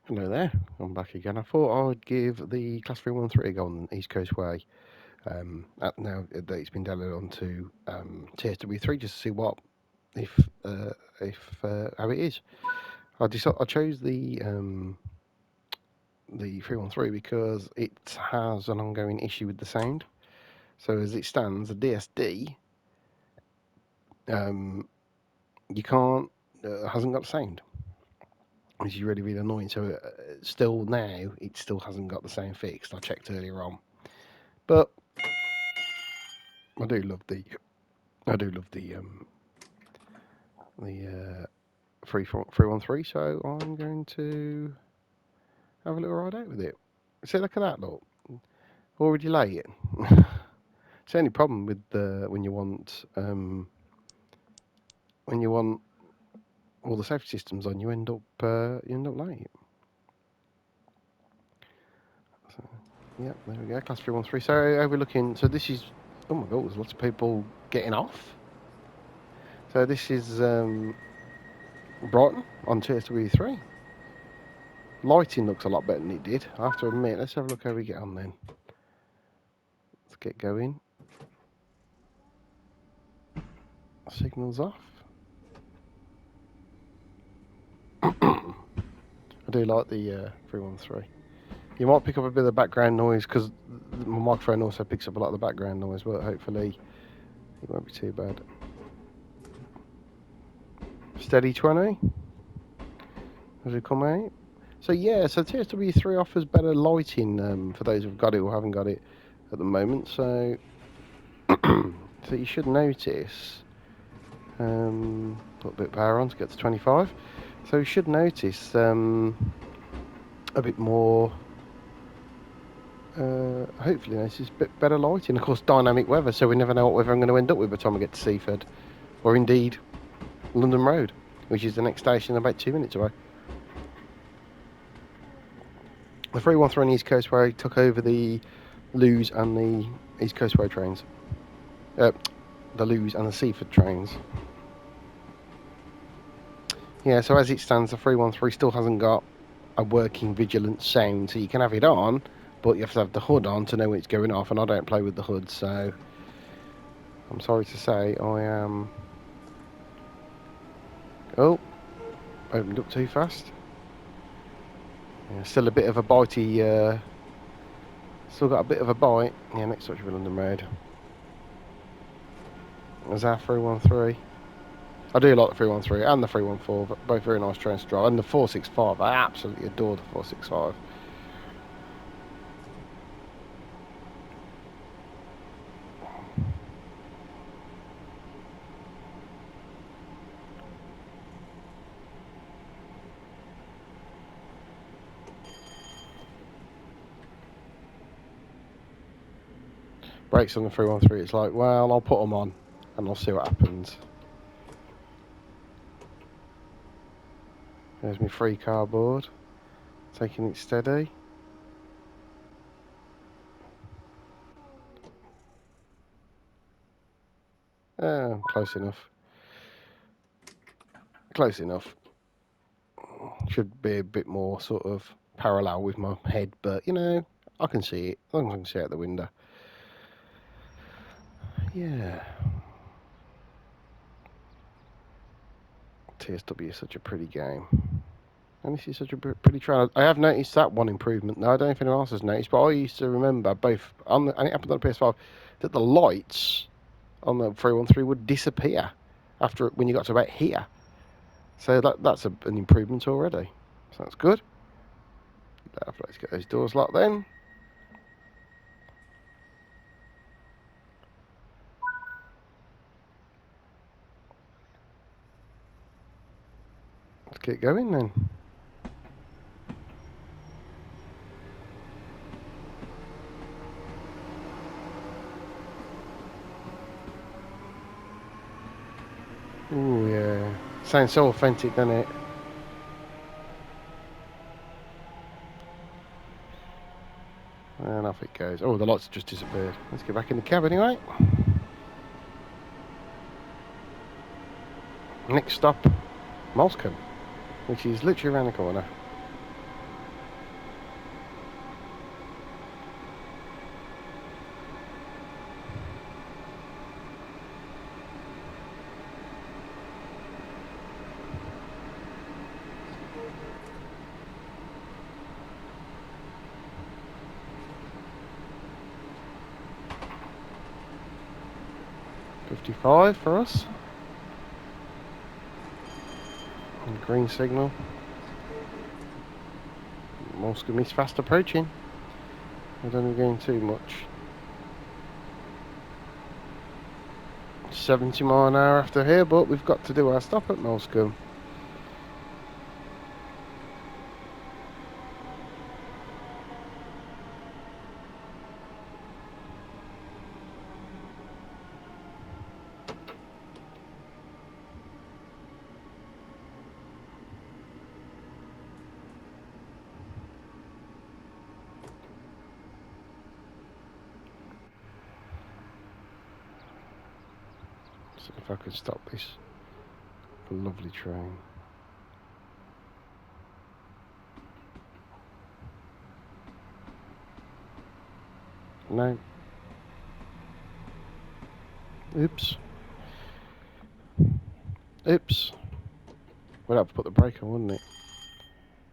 Hello there, I'm back again. I thought I'd give the Class 313 a go on East Coastway. Now that it's been downloaded onto TSW3, just to see what if how it is. I chose the 313 because it has an ongoing issue with the sound. So as it stands, the DSD you can't hasn't got sound, which is really annoying. So still now it still hasn't got the sound fixed. I checked earlier on, but I do love the 313. So I'm going to have a little ride out with it. See, look at that, look, already late. It's the only problem with when you want all the safety systems on, you end up late. So, yeah, there we go, Class 313. So we're looking. So this is, oh my god, there's lots of people getting off. So this is Brighton on TSW3. Lighting looks a lot better than it did, I have to admit. Let's have a look how we get on then. Let's get going. Signals off. I do like the 313. You might pick up a bit of the background noise because my microphone also picks up a lot of the background noise, but hopefully it won't be too bad. Steady 20 as we come out. So yeah, so TSW3 offers better lighting for those who've got it or haven't got it at the moment. So so you should notice. Put a bit of power on to get to 25. So you should notice a bit more. Hopefully notice a bit better lighting. Of course, dynamic weather, so we never know what weather I'm going to end up with by the time I get to Seaford, or indeed London Road, which is the next station about 2 minutes away. The 313 on East Coastway took over the Lewes and the East Coastway trains. The Lewes and the Seaford trains. Yeah, so as it stands, the 313 still hasn't got a working vigilant sound, so you can have it on, but you have to have the hood on to know when it's going off, and I don't play with the hood, so I'm sorry to say I am... Oh, opened up too fast. Yeah, still a bit of a bitey, still got a bit of a bite. Yeah, next touch of London Road. There's our 313. I do like the 313 and the 314, both very nice trains to drive. And the 465, I absolutely adore the 465. Brakes on the 313, it's like, well, I'll put them on and I'll see what happens. There's my free cardboard, taking it steady. Close enough. Close enough. Should be a bit more sort of parallel with my head, but you know, I can see it. As long as I can see out the window. Yeah. TSW is such a pretty game. And this is such a pretty train. I have noticed that one improvement. Now, I don't know if anyone else has noticed, but I used to remember both, and it happened on the PS5, that the lights on the 313 would disappear when you got to about here. So that's an improvement already. So that's good. Let's get those doors locked then. Let's get going then. Oh yeah, sounds so authentic, doesn't it? And off it goes. Oh, the lights just disappeared. Let's get back in the cab anyway. Next stop, Moulsecoombe, which is literally around the corner. 55 for us. And green signal. Moulsecoombe is fast approaching. I don't think we're going too much. 70 mile an hour after here, but we've got to do our stop at Moulsecoombe. See if I could stop this lovely train. No. Oops. Oops. We'd have to put the brake on, wouldn't it?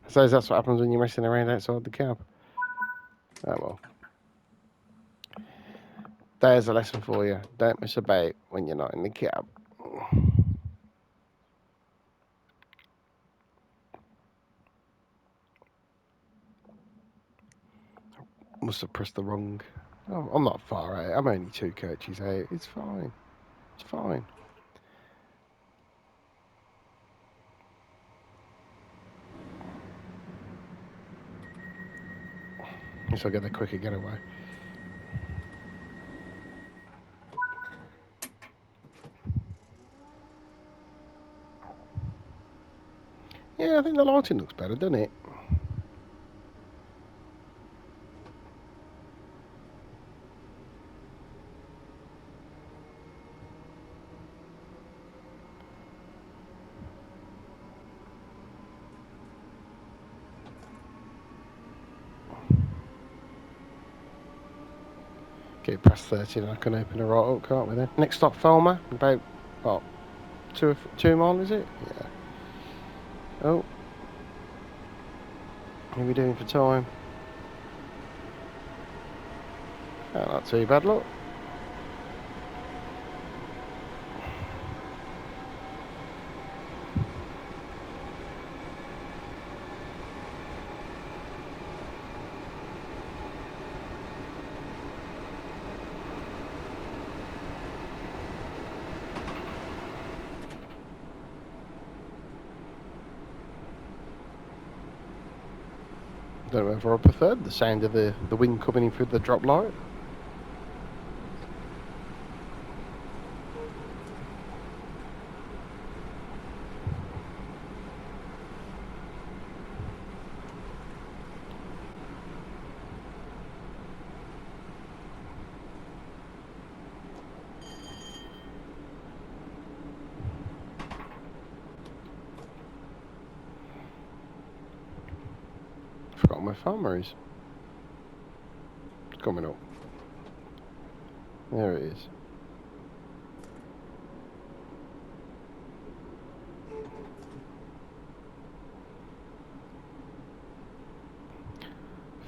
I suppose that's what happens when you're messing around outside the cab. Oh well. There's a lesson for you. Don't mess about when you're not in the cab. Must have pressed the wrong... Oh, I'm not far out. I'm only 2 coaches out. It's fine. It's fine. Guess I'll get a quicker getaway. Yeah, I think the lighting looks better, doesn't it? Get past 30 and I can open a right up, can't we then? Next stop, Falmer. About, what, 2 mile, is it? Yeah. Oh. What are we doing for time? Oh, not too bad, look. Don't know whether I preferred the sound of the wind coming in through the drop light. Forgot my farmer is. It's coming up. There it is.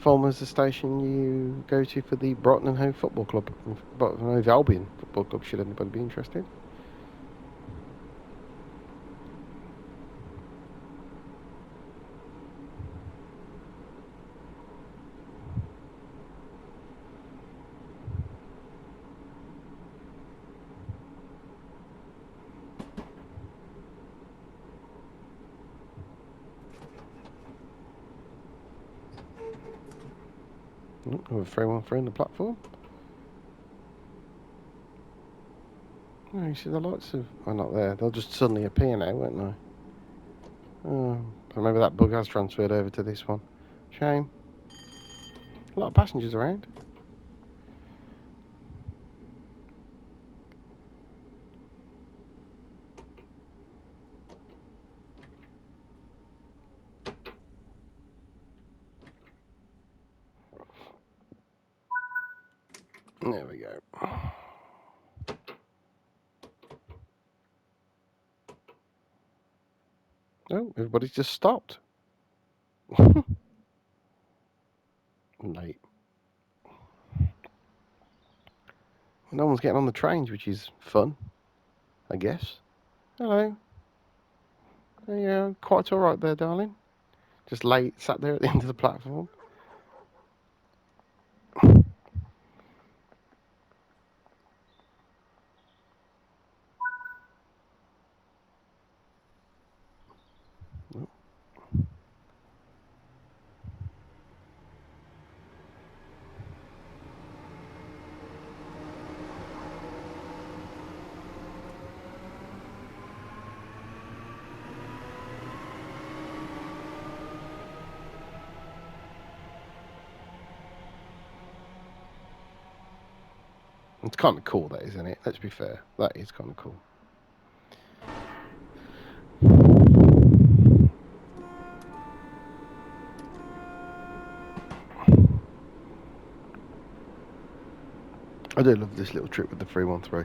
Falmer's the station you go to for the Brighton and Hove Football Club. Brighton and Hove Albion Football Club, should anybody be interested. Oh, 313 on the platform. Oh, you see the lights are not there. They'll just suddenly appear now, won't they? Oh, maybe that bug has transferred over to this one. Shame. A lot of passengers around. There we go. Oh, everybody's just stopped. Late. No one's getting on the trains, which is fun, I guess. Hello. Yeah, quite all right there, darling. Just sat there at the end of the platform. It's kind of cool, that, isn't it? Let's be fair. That is kind of cool. I do love this little trip with the 313.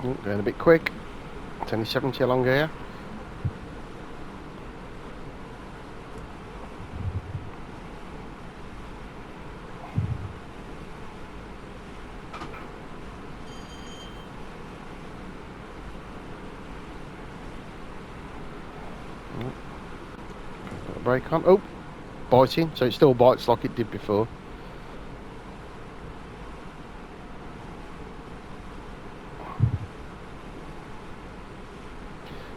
Oh, going a bit quick. It's only 70 along here. Got a brake on. Oh, biting. So it still bites like it did before.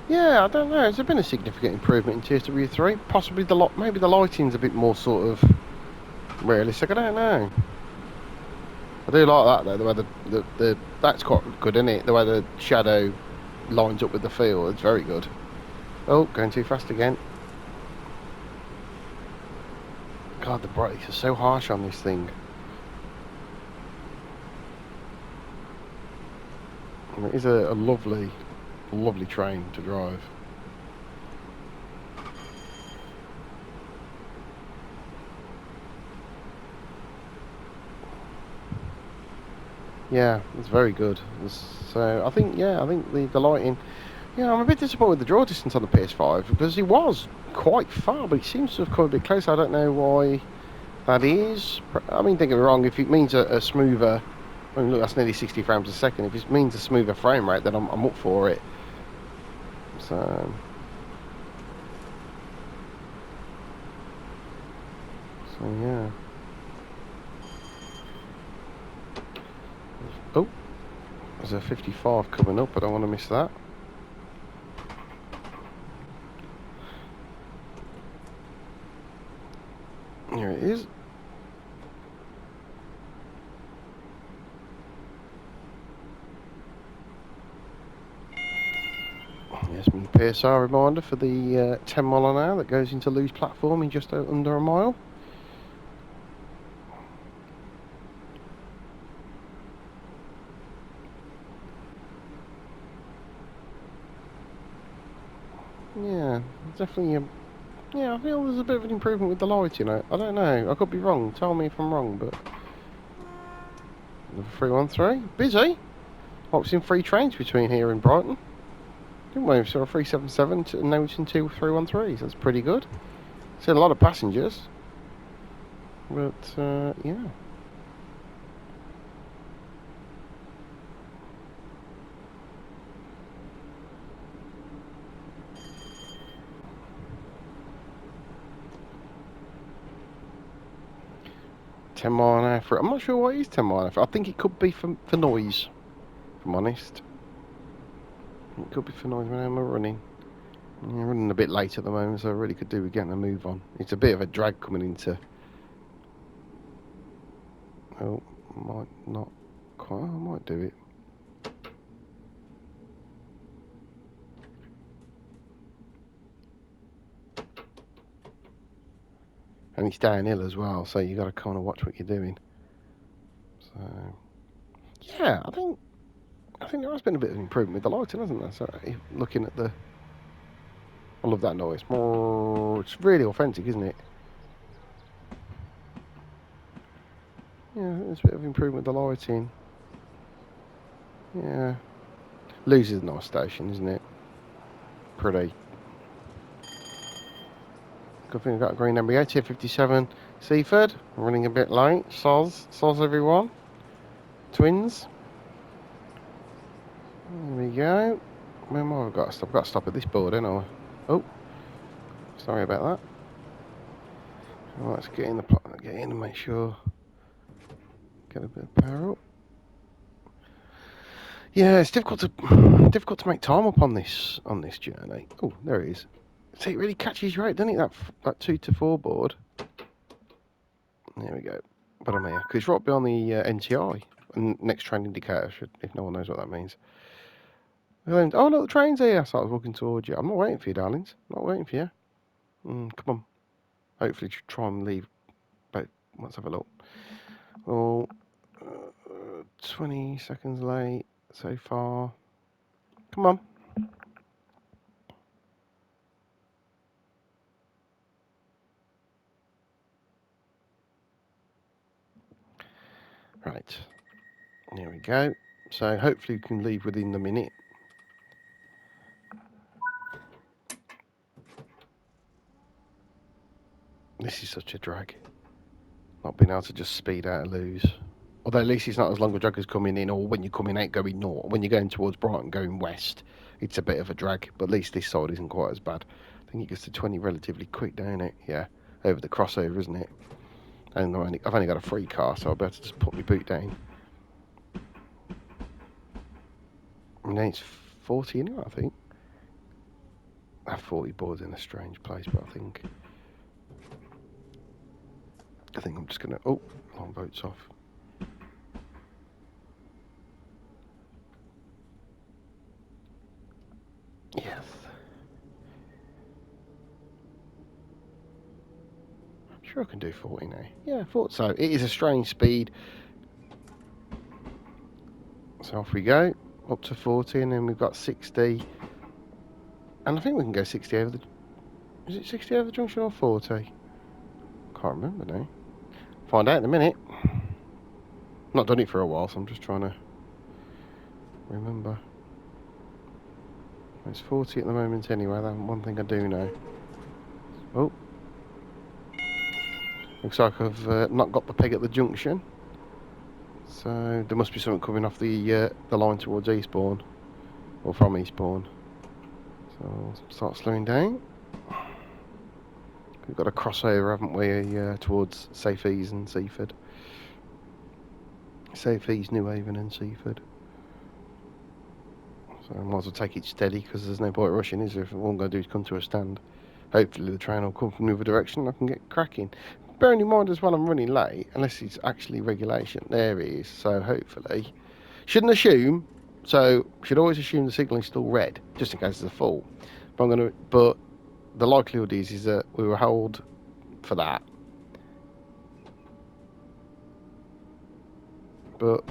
Yeah, I don't know. Has there been a significant improvement in TSW3? Possibly maybe the lighting's a bit more sort of realistic. I don't know. I do like that though. The way that's quite good, isn't it? The way the shadow lines up with the field. It's very good. Oh, going too fast again. God, the brakes are so harsh on this thing. It is a lovely, lovely train to drive. Yeah, it's very good. So I think, the lighting. Yeah, I'm a bit disappointed with the draw distance on the PS5 because he was quite far, but he seems to have come a bit close. I don't know why that is. I mean, don't get me wrong. If it means a smoother, I mean, look, that's nearly 60 frames a second. If it means a smoother frame rate, then I'm up for it. So yeah. Oh, there's a 55 coming up. I don't want to miss that. Here it is. Yes, my PSR reminder for the 10 mile an hour that goes into Lewes platform in just under a mile. Yeah, definitely. Yeah, I feel there's a bit of an improvement with the light, you know. I don't know. I could be wrong. Tell me if I'm wrong, but... Number 313. Busy. Opting 3 trains between here and Brighton. Didn't we? We saw a 377 and now we've seen 2 313s. That's pretty good. Seen a lot of passengers. But, yeah. $10 an hour for... I'm not sure what it is 10 mile an hour for. I think it could be for noise, if I'm honest. It could be for noise when I'm running. Yeah, running a bit late at the moment, so I really could do with getting a move on. It's a bit of a drag coming into... Oh, might not quite... I might do it. And it's downhill as well, so you got to kind of watch what you're doing. So, yeah, I think there has been a bit of improvement with the lighting, hasn't there? So, looking at the, I love that noise. It's really authentic, isn't it? Yeah, there's a bit of improvement with the lighting. Yeah, Lewes is a nice station, isn't it? Pretty. Good thing we've got a green number 8 here, 57 Seaford. Running a bit late. Soz everyone. Twins. There we go. Where more have I got to stop? I've got to stop at this board, ain't I? Oh, sorry about that. Well, let's get in the plot. Get in and make sure. Get a bit of power up. Yeah, it's difficult to make time up on this journey. Oh, there it is. See, it really catches you out, doesn't it? That 2 to 4 board. There we go. But I'm here because it's right beyond the NTI, next train indicator. If no one knows what that means. Oh look, the train's here. So I was walking towards you. I'm not waiting for you, darlings. I'm not waiting for you. Come on. Hopefully, try and leave. But let's have a look. Oh, 20 seconds late so far. Come on. Right. There we go. So hopefully we can leave within the minute. This is such a drag. Not being able to just speed out and lose. Although at least it's not as long a drag as coming in, or when you're coming out going north. When you're going towards Brighton going west, it's a bit of a drag. But at least this side isn't quite as bad. I think it gets to 20 relatively quick, don't it? Yeah, over the crossover, isn't it? And I've only got a free car, so I'll be able to just put my boot down. And then it's 40 anyway, I think. That 40 board's in a strange place, but I think I'm just gonna. Oh, long boat's off. Yes. Sure, I can do 40 now. Yeah, I thought so. It is a strange speed. So off we go, up to 40, and then we've got 60. And I think we can go 60 over the. Is it 60 over the junction or 40? Can't remember now. Find out in a minute. Not done it for a while, so I'm just trying to remember. It's 40 at the moment anyway. That's one thing I do know. Oh. Looks like I've not got the peg at the junction. So there must be something coming off the line towards Eastbourne. Or from Eastbourne. So I'll start slowing down. We've got a crossover, haven't we, towards Seaford and Seaford. Seaford, New Haven and Seaford. So I might as well take it steady because there's no point rushing, is there? If all I'm going to do is come to a stand. Hopefully the train will come from the other direction and I can get cracking. Bearing in mind as well I'm running late, unless it's actually regulation. There it is, so hopefully. Shouldn't assume, so should always assume the signal is still red, just in case there's a fall. But the likelihood is that we will hold for that. But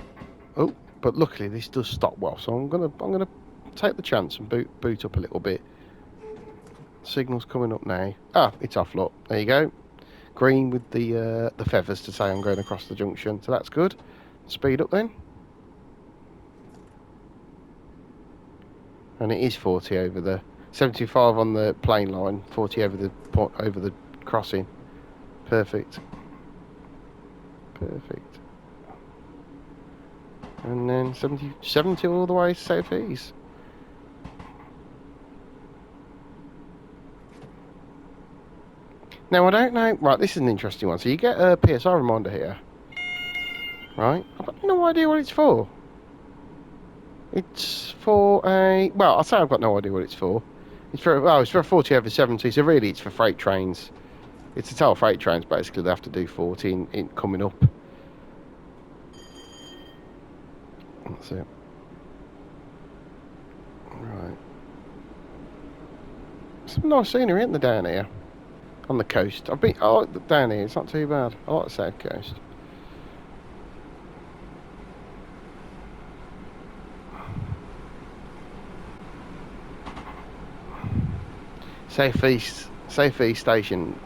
luckily this does stop well, so I'm gonna take the chance and boot up a little bit. Signal's coming up now. Ah, it's off. Look, there you go. Green with the feathers to say I'm going across the junction, so that's good. Speed up then. And it is 40 over the 75 on the plain line, 40 over the crossing. Perfect. Perfect. And then 70 all the way south east. Now I don't know. Right, this is an interesting one. So you get a PSI reminder here, right? I've got no idea what it's for. It's for a. Well, I'll say I've got no idea what it's for. It's for a 40 over 70. So really, it's for freight trains. It's to tell freight trains basically they have to do 40 in coming up. That's it. Right. Some nice scenery, isn't there, down here? on the coast. I like down here. It's not too bad. I like the south coast. South East Station.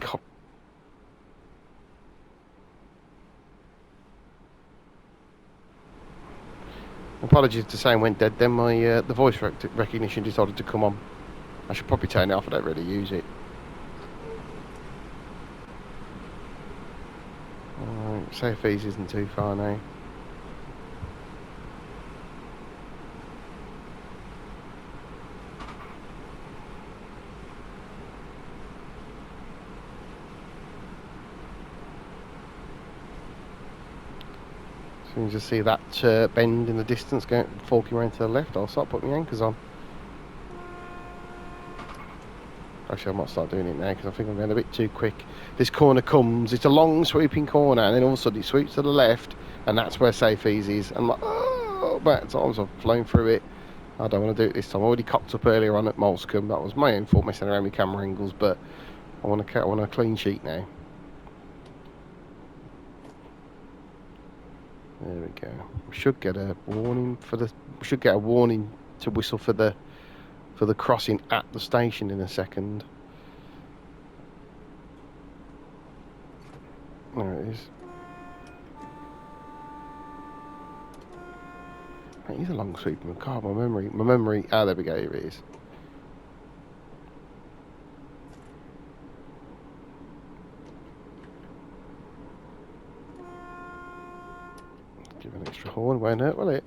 Apologies if the sound went dead. Then my the voice recognition decided to come on. I should probably turn it off. I don't really use it. Alright, South East isn't too far now. As soon as you see that bend in the distance going forking around to the left, I'll start putting my anchors on. Actually, I might start doing it now because I think I'm going a bit too quick. This corner comes, it's a long sweeping corner, and then all of a sudden it sweeps to the left, and that's where Safe Easy is. I'm like, oh, but times I've flown through it. I don't want to do it this time. I already cocked up earlier on at Moulsecoombe. That was my own fault messing around with camera angles, but I want a clean sheet now. There we go. We should get a warning to whistle for the crossing at the station in a second. There it is. It is a long sweeping car. My memory. Ah, there we go. Here it is. Give an extra horn. Won't hurt, will it?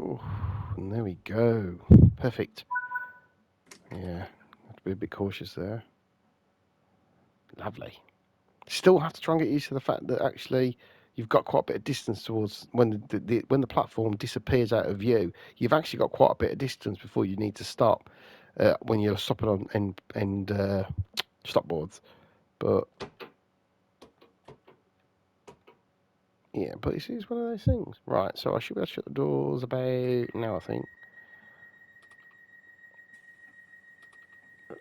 Ooh, and there we go. Perfect. Yeah, have to be a bit cautious there. Lovely. Still have to try and get used to the fact that actually you've got quite a bit of distance towards when when the platform disappears out of view. You've actually got quite a bit of distance before you need to stop when you're stopping on end stop boards. But yeah, but it's one of those things. Right, so I should be able to shut the doors about now, I think.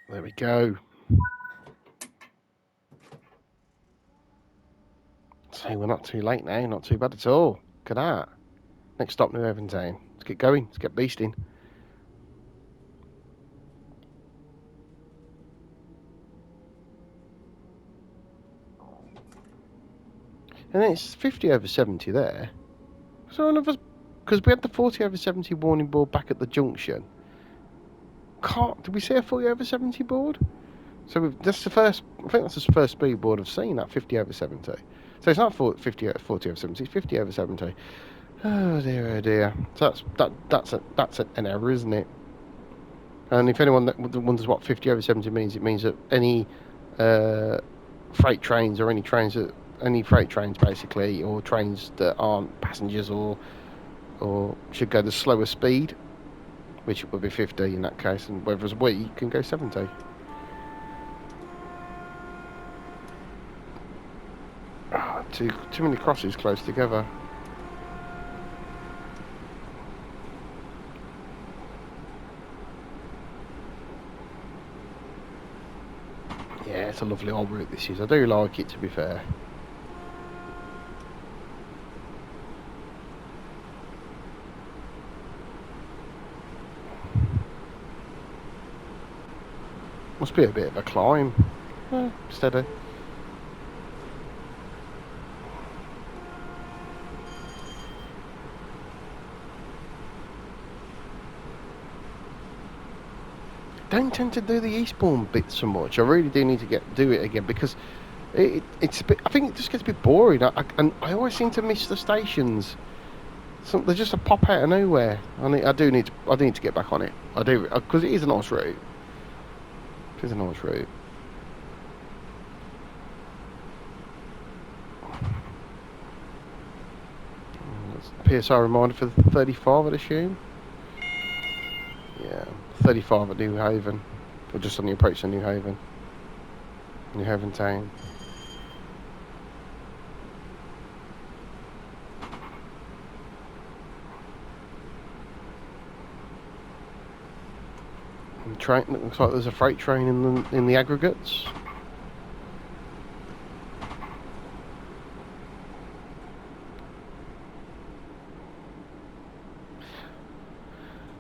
There we go. So we're not too late now, not too bad at all. Look at that. Next stop, New Evans-Town. Let's get going, let's get beasting. And then it's 50 over 70 there. So none of us, because we had the 40 over 70 warning board back at the junction. Did we see a 40 over 70 board? So that's the first, I think that's the first speed board I've seen, that 50 over 70. So it's not 40 over 70, it's 50 over 70. Oh dear, oh dear. So that's an error, isn't it? And if anyone that wonders what 50 over 70 means, it means that any freight trains or any freight trains basically, or trains that aren't passengers or should go the slower speed, which would be 50 in that case, and whereas we can go 70. Oh, too many crosses close together. Yeah, it's a lovely old route this is. I do like it, to be fair. Must be a bit of a climb. Steady. Don't tend to do the eastbourne bit so much. I really do need to do it again because it's a bit. I think it just gets a bit boring. And I always seem to miss the stations. They're just a pop out of nowhere. I need to get back on it. I do, because it is a nice route. It is a nice route. PSR reminder for 35, I'd assume. 35 at New Haven, or just on the approach to New Haven town. And train, it looks like there's a freight train in the aggregates.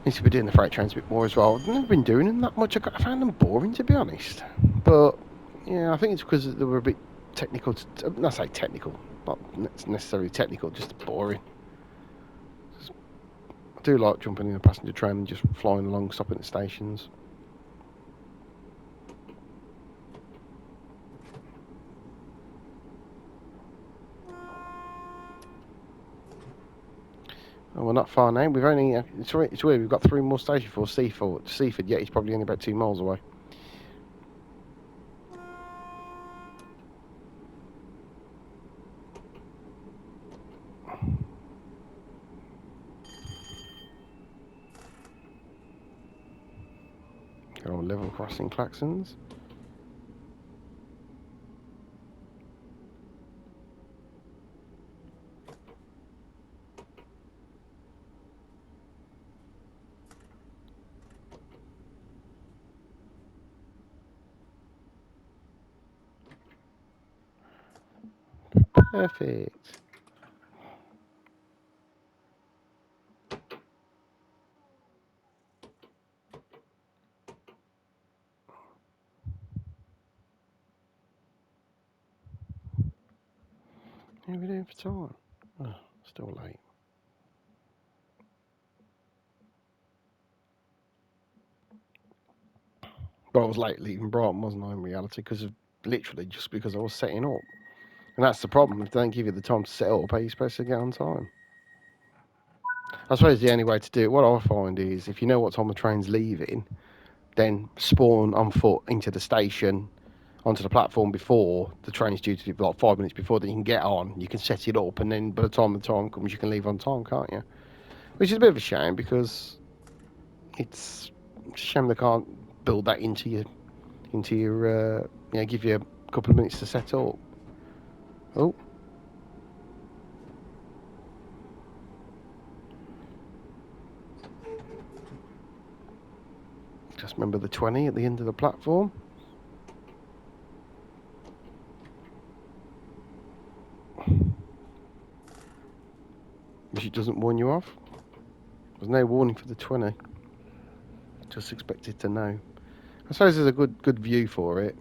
Needs to be doing the freight trains a bit more as well. I've never been doing them that much. I found them boring, to be honest. But yeah, I think it's because they were a bit technical. Not say technical, not necessarily technical, just boring. I do like jumping in a passenger train and just flying along, stopping at stations. Oh, we're not far now. We've only it's weird. We've got 3 more stations for Seaford. Yet he's probably only about 2 miles away. They're all level crossing klaxons. Perfect. How are we doing for time? Oh, still late. But I was late leaving Brighton, wasn't I, in reality? Literally just because I was setting up. And that's the problem. If they don't give you the time to set up, how are you supposed to get on time? I suppose the only way to do it, what I find is, if you know what time the train's leaving, then spawn on foot into the station, onto the platform before the train's due to be like 5 minutes before, then you can get on, you can set it up, and then by the time comes, you can leave on time, can't you? Which is a bit of a shame, because it's a shame they can't build that into your give you a couple of minutes to set up. Oh. Just remember the 20 at the end of the platform. Which it doesn't warn you off. There's no warning for the 20. Just expected to know. I suppose there's a good view for it.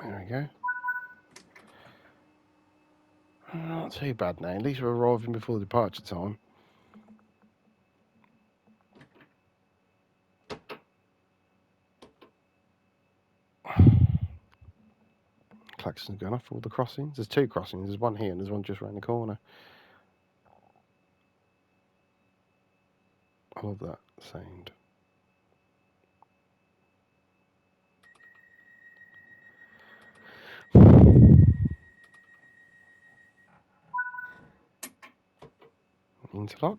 There we go. Not too bad now. At least we're arriving before departure time. Klaxon's going off all the crossings. There's 2 crossings. There's one here and there's one just around the corner. I love that sound. Interlock.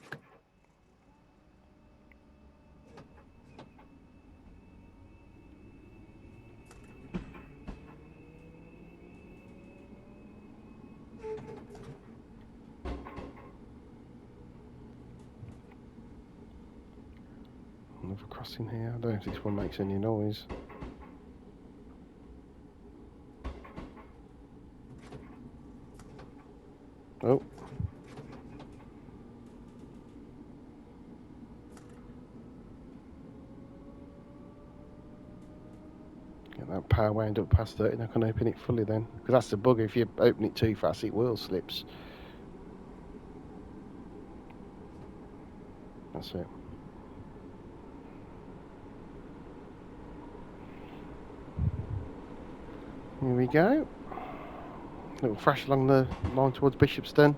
Another crossing here. I don't know if this one makes any noise. Oh. Get that power wound up past 30 and I can open it fully then. Because that's the bug. If you open it too fast, it will slips. That's it. Here we go. Little fresh along the line towards Bishopston.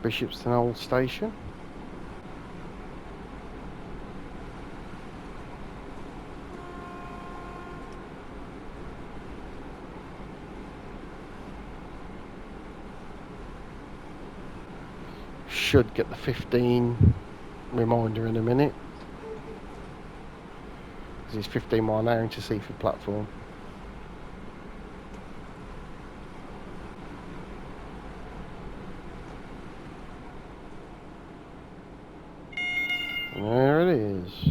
Bishopston Old Station. Should get the 15 reminder in a minute. Because it's 15 mile an hour into Seaford platform. There it is.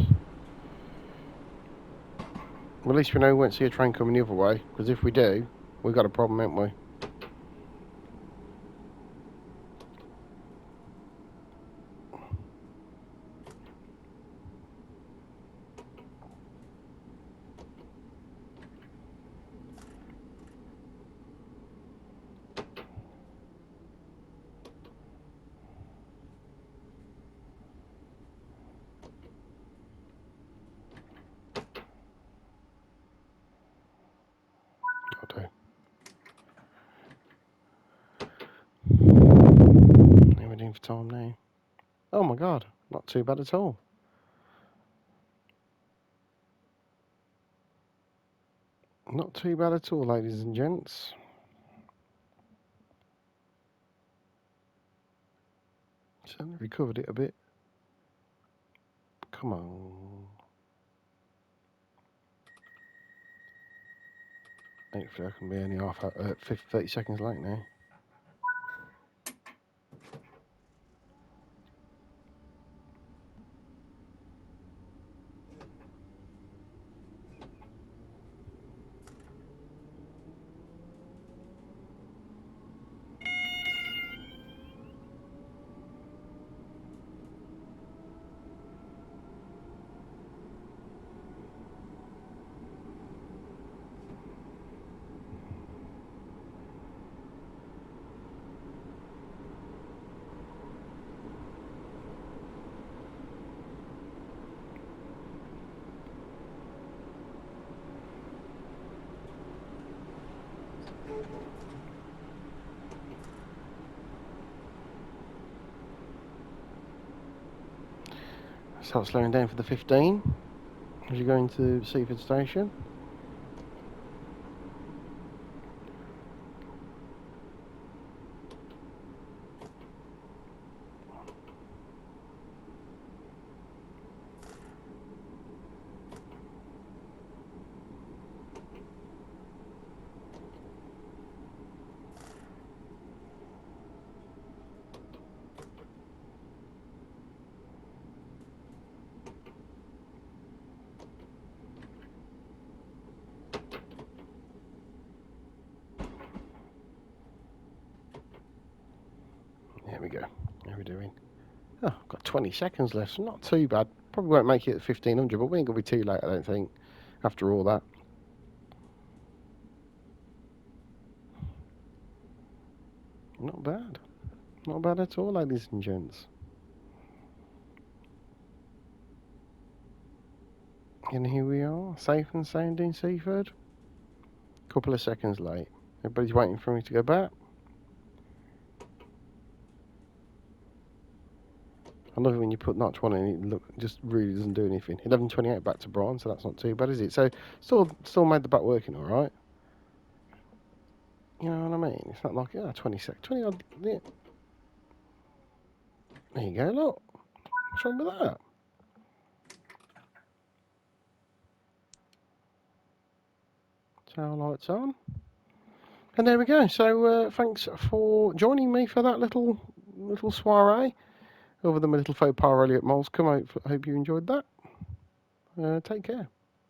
Well, at least we know we won't see a train coming the other way, because if we do, we've got a problem, haven't we? How are we doing for time now? Oh my god, not too bad at all. Not too bad at all, ladies and gents. Certainly recovered it a bit. Come on. Hopefully I can be only 30 seconds late now. Start slowing down for the 15 as you go into Seaford station. There we go. How are we doing? Oh, I've got 20 seconds left. Not too bad. Probably won't make it at 1500, but we ain't going to be too late, I don't think, after all that. Not bad. Not bad at all, ladies and gents. And here we are, safe and sound in Seaford. Couple of seconds late. Everybody's waiting for me to go back. I love it when you put notch one in, it look just really doesn't do anything. 11:28 back to Brighton, so that's not too bad, is it? So still made the back working all right. You know what I mean? It's not like 20 odd. Yeah. There you go. Look, what's wrong with that? Tail lights on, and there we go. So thanks for joining me for that little soiree over the little faux pas rally at Moulsecoombe. Hope you enjoyed that. Take care.